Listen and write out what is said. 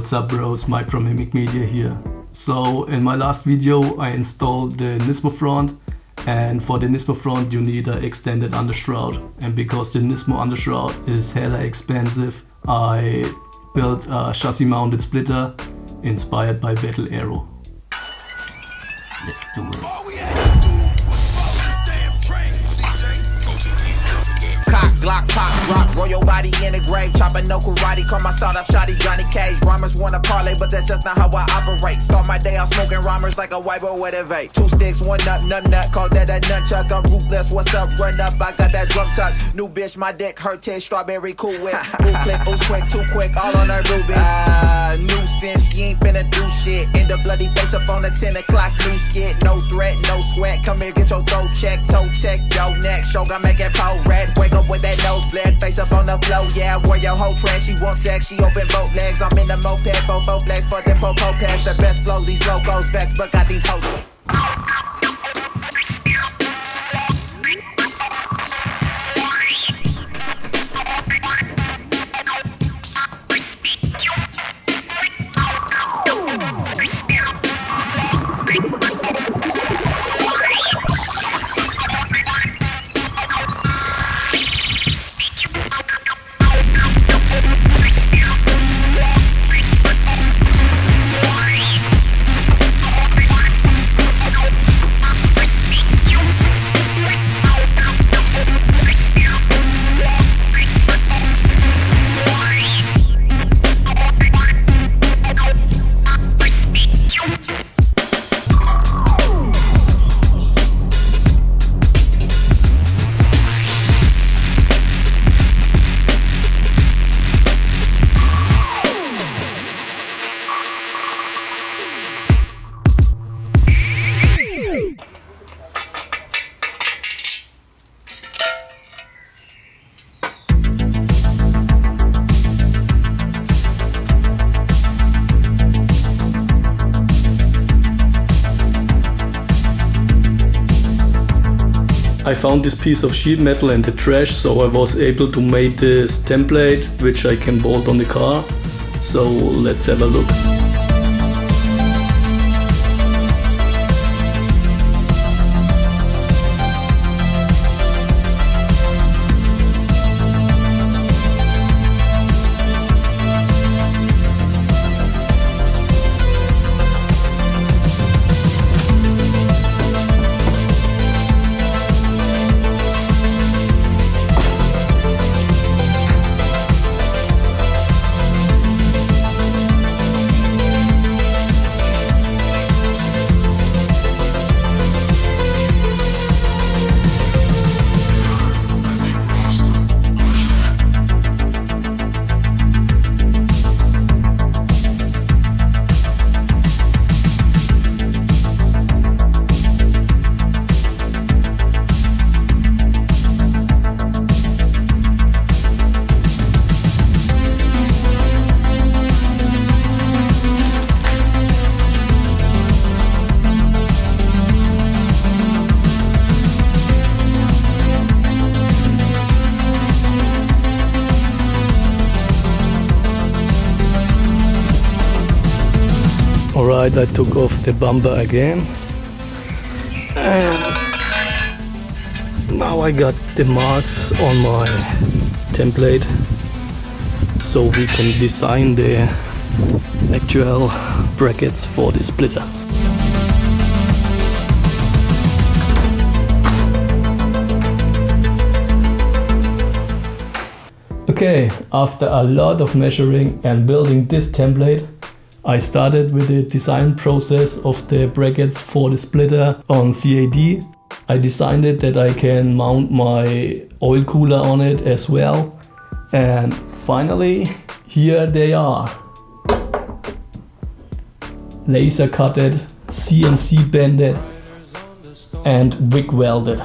What's up bros, Mike from MIMCK Media here. So in my last video I installed the NISMO front, and for the NISMO front you need an extended undershroud, and because the NISMO undershroud is hella expensive, I built a chassis mounted splitter inspired by Battle Aero. Let's do it. Glock, pop, drop, roll your body in the grave, chopping no karate, call my sawed off shotty, Johnny Cage. Rhymers wanna parlay, but that's just not how I operate. Start my day off smoking rhymers like a white boy with a vape. 2 sticks, 1 nut, call that a nunchuck. I'm ruthless, what's up, run up, I got that drum tuck. New bitch, my dick hurt, taste strawberry cool whip. Ooh click, ooh quick, too quick, all on her rubies. Nuisance, she ain't finna do shit. In the bloody face up on the 10 o'clock new skit. No threat, no sweat, come here, get your throat check, toe check, yo neck, show gon' make it pole red. Wake up with that nose bled, face up on the floor, yeah, I wear your whole trash, she wants sex, she open both legs, I'm in the moped, both legs, for them popo pads, the best flow, these locos vex, but got these hoes. I found this piece of sheet metal in the trash, so I was able to make this template which I can bolt on the car. So let's have a look. Alright, I took off the bumper again, and now I got the marks on my template so we can design the actual brackets for the splitter. Okay, after a lot of measuring and building this template, I started with the design process of the brackets for the splitter on CAD. I designed it that I can mount my oil cooler on it as well. And finally, here they are. Laser cutted, CNC bended and wig welded.